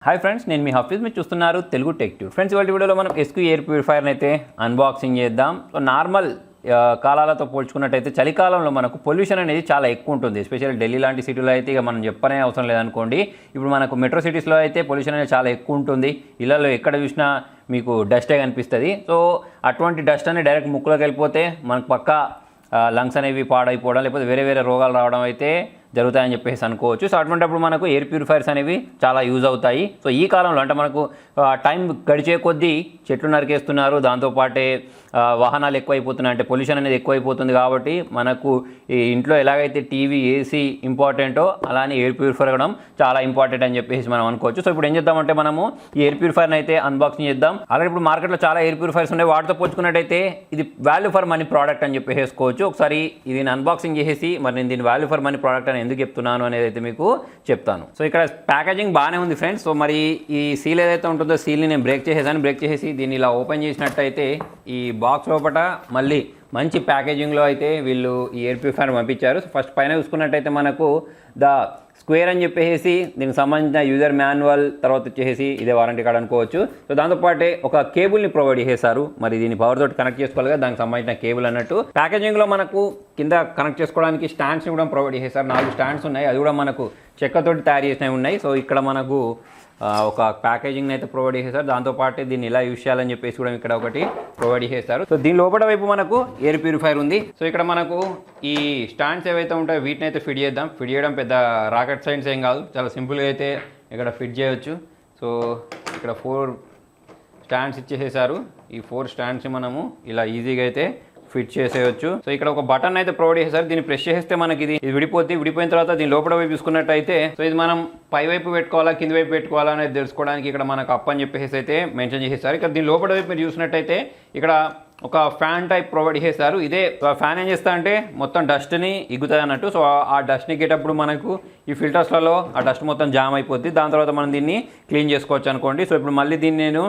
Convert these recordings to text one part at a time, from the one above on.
Hi friends, నేను మీ హఫీజ్. మీరు చూస్తున్నారు తెలుగు టెక్ ట్యూబ్. ఫ్రెండ్స్, ఇవాళ వీడియోలో మనం ఎయిర్ ప్యూరిఫైర్ని అయితే అన్బాక్సింగ్ చేద్దాం. సో నార్మల్ కాలాలతో పోల్చుకున్నట్టయితే చలికాలంలో మనకు పొల్యూషన్ అనేది చాలా ఎక్కువ ఉంటుంది. ఎస్పెషల్లీ ఢిల్లీ లాంటి సిటీలో అయితే ఇక మనం చెప్పనే అవసరం లేదనుకోండి. ఇప్పుడు మనకు మెట్రో సిటీస్లో అయితే పొల్యూషన్ అనేది చాలా ఎక్కువ ఉంటుంది. ఇళ్లలో ఎక్కడ చూసినా మీకు డస్టే కనిపిస్తుంది. సో అటువంటి డస్ట్ అనేది డైరెక్ట్ ముక్కులోకి వెళ్ళిపోతే మనకు పక్కా లంగ్స్ అనేవి పాడైపోవడం, లేకపోతే వేరే వేరే రోగాలు రావడం అయితే జరుగుతాయని చెప్పేసి అనుకోవచ్చు. సో అటువంటిప్పుడు మనకు ఎయిర్ ప్యూరిఫైర్స్ అనేవి చాలా యూజ్ అవుతాయి. సో ఈ కాలంలో అంటే మనకు టైం గడిచే కొద్దీ చెట్లు నరికేస్తున్నారు, దాంతోపాటే వాహనాలు ఎక్కువైపోతున్నాయి, అంటే పొల్యూషన్ అనేది ఎక్కువైపోతుంది. కాబట్టి మనకు ఈ ఇంట్లో ఎలాగైతే టీవీ, ఏసీ ఇంపార్టెంటో అలానే ఎయిర్ ప్యూరిఫైర్ కూడా చాలా ఇంపార్టెంట్ అని చెప్పేసి మనం అనుకోవచ్చు. సో ఇప్పుడు ఏం చేద్దామంటే మనము ఈ ఎయిర్ ప్యూరిఫైర్ని అయితే అన్బాక్సింగ్ చేద్దాం. అలాగే ఇప్పుడు మార్కెట్లో చాలా ఎయిర్ ప్యూరిఫైర్స్ ఉన్నాయి. వాటితో పోల్చుకున్నట్టయితే ఇది వాల్యూ ఫర్ మనీ ప్రోడక్ట్ అని చెప్పేసుకోవచ్చు. ఒకసారి ఇది అన్బాక్సింగ్ చేసేసి మరి నేను దీని వాల్యూ ఫర్ మనీ ప్రోడక్ట్ అని ఎందుకు చెప్తున్నాను అనేది అయితే మీకు చెప్తాను. సో ఇక్కడ ప్యాకేజింగ్ బాగానే ఉంది ఫ్రెండ్స్. సో మరి ఈ సీల్ ఏదైతే ఉంటుందో సీల్ని నేను బ్రేక్ చేసేసి దీన్ని ఇలా ఓపెన్ చేసినట్టయితే ఈ బాక్స్ లోపల మళ్ళీ మంచి ప్యాకేజింగ్లో అయితే వీళ్ళు ఈ ఎయిర్ ప్యూరిఫైర్ పంపించారు. సో ఫస్ట్ పైన చూసుకున్నట్టయితే మనకు Sqair అని చెప్పేసి దీనికి సంబంధించిన యూజర్ మాన్యువల్, తర్వాత వచ్చేసి ఇదే వారంటీ కార్డ్ అనుకోవచ్చు. సో దాంతోపాటే ఒక కేబుల్ని ప్రొవైడ్ చేశారు. మరి దీన్ని పవర్ తోటి కనెక్ట్ చేసుకోవాలి కదా, దానికి సంబంధించిన కేబుల్ అన్నట్టు. ప్యాకేజింగ్లో మనకు కింద కనెక్ట్ చేసుకోవడానికి స్టాండ్స్ని కూడా ప్రొవైడ్ చేశారు. 4 స్టాండ్స్ ఉన్నాయి, అది కూడా మనకు చెక్కతోటి తయారు చేసినవి ఉన్నాయి. సో ఇక్కడ మనకు ఒక ప్యాకేజింగ్ని అయితే ప్రొవైడ్ చేశారు. దాంతోపాటు దీన్ని ఇలా యూజ్ చేయాలని చెప్పేసి కూడా ఇక్కడ ఒకటి ప్రొవైడ్ చేశారు. సో దీని లోపల వైపు మనకు ఎయిర్ ప్యూరిఫైర్ ఉంది. సో ఇక్కడ మనకు ఈ స్టాండ్స్ ఏవైతే ఉంటాయో వీటిని అయితే ఫిట్ చేద్దాం. ఫిట్ చేయడం పెద్ద రాకెట్ సైన్స్ ఏం కాదు, చాలా సింపుల్గా అయితే ఇక్కడ ఫిట్ చేయవచ్చు. సో ఇక్కడ 4 స్టాండ్స్ ఇచ్చేసేసారు. ఈ 4 స్టాండ్స్ని మనము ఇలా ఈజీగా అయితే ఫిట్ చేసేయచ్చు. సో ఇక్కడ ఒక బటన్ అయితే ప్రొవైడ్ చేశారు. దీన్ని ప్రెస్ చేస్తే మనకి ఇది విడిపోయిన తర్వాత దీని లోపల వైపు చూసుకున్నట్టయితే సో ఇది మనం పై వైపు పెట్టుకోవాలా, కింది వైపు పెట్టుకోవాలా అనేది తెలుసుకోవడానికి ఇక్కడ మనకు అప్ అని చెప్పేసి అయితే మెన్షన్ చేసేసారు. ఇక్కడ దీని లోపల వైపు మీరు చూసినట్టయితే ఇక్కడ ఒక ఫ్యాన్ టైప్ ప్రొవైడ్ చేశారు. ఇదే ఫ్యాన్ ఏం చేస్తా అంటే మొత్తం డస్ట్ని ఇగుతుంది అన్నట్టు. సో ఆ డస్ట్ని ఎక్కేటప్పుడు మనకు ఈ ఫిల్టర్స్లలో ఆ డస్ట్ మొత్తం జామ్ అయిపోద్ది. దాని తర్వాత మనం దీన్ని క్లీన్ చేసుకోవచ్చు అనుకోండి. సో ఇప్పుడు మళ్ళీ దీన్ని నేను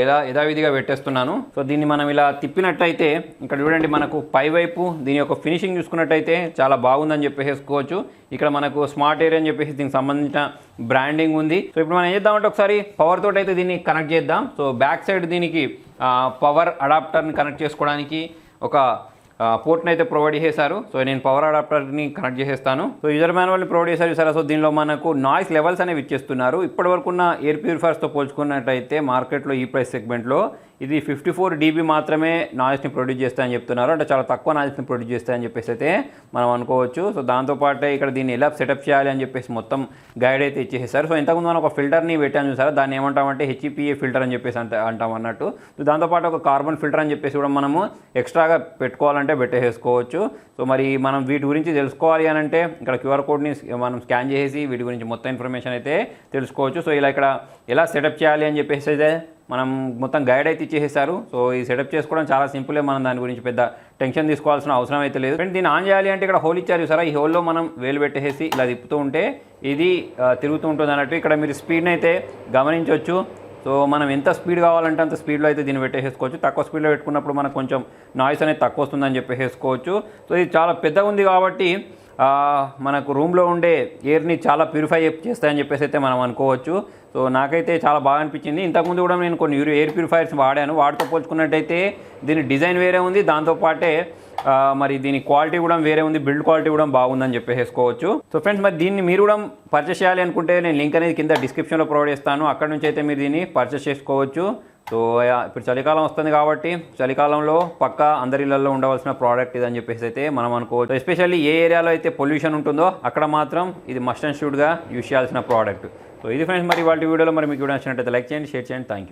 యథావిధిగా పెట్టేస్తున్నాను. సో దీన్ని మనం ఇలా తిప్పినట్టయితే ఇక్కడ చూడండి, మనకు పై వైపు దీని యొక్క ఫినిషింగ్ చూసుకున్నట్టయితే చాలా బాగుందని చెప్పేసుకోవచ్చు. ఇక్కడ మనకు స్మార్ట్ ఎయిర్ అని చెప్పేసి దీనికి సంబంధించిన బ్రాండింగ్ ఉంది. సో ఇప్పుడు మనం ఏం చేద్దామంటే ఒకసారి పవర్ తోటి అయితే దీన్ని కనెక్ట్ చేద్దాం. సో బ్యాక్ సైడ్ దీనికి పవర్ అడాప్టర్ని కనెక్ట్ చేసుకోవడానికి ఒక పోర్ట్ని అయితే ప్రొవైడ్ చేశారు. సో నేను పవర్ అడాప్టర్ని కనెక్ట్ చేసేస్తాను. సో యూజర్ మాన్యువల్ని ప్రొవైడ్ చేశారు సార్. సో దీనిలో మనకు నాయిస్ లెవెల్స్ అనేవి ఇచ్చేస్తున్నారు. ఇప్పటివరకు ఉన్న ఎయిర్ ప్యూరిఫైర్స్తో పోల్చుకున్నట్టయితే మార్కెట్లో ఈ ప్రైస్ సెగ్మెంట్లో ఇది 54 dB మాత్రమే నాయిస్ని ప్రొడ్యూస్ చేస్తాయని చెప్తున్నారు. అంటే చాలా తక్కువ నాయిస్ని ప్రొడ్యూస్ చేస్తాయని చెప్పేసి అయితే మనం అనుకోవచ్చు. సో దాంతోపాటే ఇక్కడ దీన్ని ఎలా సెటప్ చేయాలి అని చెప్పేసి మొత్తం గైడ్ అయితే ఇచ్చేసారు. సో ఇంతకుముందు మనం ఒక ఫిల్టర్ని పెట్టాను చూసారా, దాన్ని ఏమంటామంటే HEPA ఫిల్టర్ అని చెప్పేసి అంటాం అన్నట్టు. సో దాంతోపాటు ఒక కార్బన్ ఫిల్టర్ అని చెప్పేసి కూడా మనము ఎక్స్ట్రాగా పెట్టుకోవాలంటే పెట్టేసుకోవచ్చు. సో మరి మనం వీటి గురించి తెలుసుకోవాలి అని అంటే ఇక్కడ QR కోడ్ని మనం స్కాన్ చేసి వీటి గురించి మొత్తం ఇన్ఫర్మేషన్ అయితే తెలుసుకోవచ్చు. సో ఇలా ఇక్కడ ఎలా సెటప్ చేయాలి అని చెప్పేసి అయితే మనం మొత్తం గైడ్ అయితే ఇచ్చేసేసారు. సో ఈ సెటప్ చేసుకోవడం చాలా సింపులే, మనం దాని గురించి పెద్ద టెన్షన్ తీసుకోవాల్సిన అవసరం అయితే లేదు. ఫ్రెండ్, దీన్ని ఆన్ చేయాలి అంటే ఇక్కడ హోల్ ఇచ్చారు సరే, ఈ హోల్లో మనం వేలు పెట్టేసి ఇలా తిప్పుతూ ఉంటే ఇది తిరుగుతూ ఉంటుంది అన్నట్టు. ఇక్కడ మీరు స్పీడ్ని అయితే గమనించవచ్చు. సో మనం ఎంత స్పీడ్ కావాలంటే అంత స్పీడ్లో అయితే దీన్ని పెట్టేసుకోవచ్చు. తక్కువ స్పీడ్లో పెట్టుకున్నప్పుడు మనకు కొంచెం నాయిస్ అనేది తక్కువ వస్తుందని చెప్పేసుకోవచ్చు. సో ఇది చాలా పెద్దగా ఉంది కాబట్టి మనకు రూమ్లో ఉండే ఎయిర్ని చాలా ప్యూరిఫై చేస్తాయని చెప్పేసి అయితే మనం అనుకోవచ్చు. సో నాకైతే చాలా బాగా అనిపించింది. ఇంతకుముందు కూడా నేను కొన్ని ఎయిర్ ప్యూరిఫైర్స్ వాడాను. వాటితో పోల్చుకున్నట్టయితే దీని డిజైన్ వేరే ఉంది, దాంతోపాటే మరి దీని క్వాలిటీ కూడా వేరే ఉంది, బిల్డ్ క్వాలిటీ కూడా బాగుందని చెప్పేసుకోవచ్చు. సో ఫ్రెండ్స్, మరి దీన్ని మీరు కూడా పర్చేస్ చేయాలి అనుకుంటే నేను లింక్ అనేది కింద డిస్క్రిప్షన్లో ప్రొవైడ్ చేస్తాను. అక్కడ నుంచి అయితే మీరు దీన్ని పర్చేస్ చేసుకోవచ్చు. సో ఇప్పుడు చలికాలం వస్తుంది కాబట్టి చలికాలంలో పక్కా అందరి ఇళ్లలో ఉండవలసిన ప్రోడక్ట్ ఇదని చెప్పేసి అయితే మనం అనుకోవచ్చు. ఎస్పెషల్లీ ఏ ఏరియాలో అయితే పొల్యూషన్ ఉంటుందో అక్కడ మాత్రం ఇది మస్ట్ అండ్ షుడ్గా యూజ్ చేయాల్సిన ప్రోడక్ట్. సో ఇది ఫ్రెండ్స్, మరి వాళ్ళ వీడియోలో మరి మీకు నచ్చినట్టయితే లైక్ చేయండి, షేర్ చేయండి. Thank you.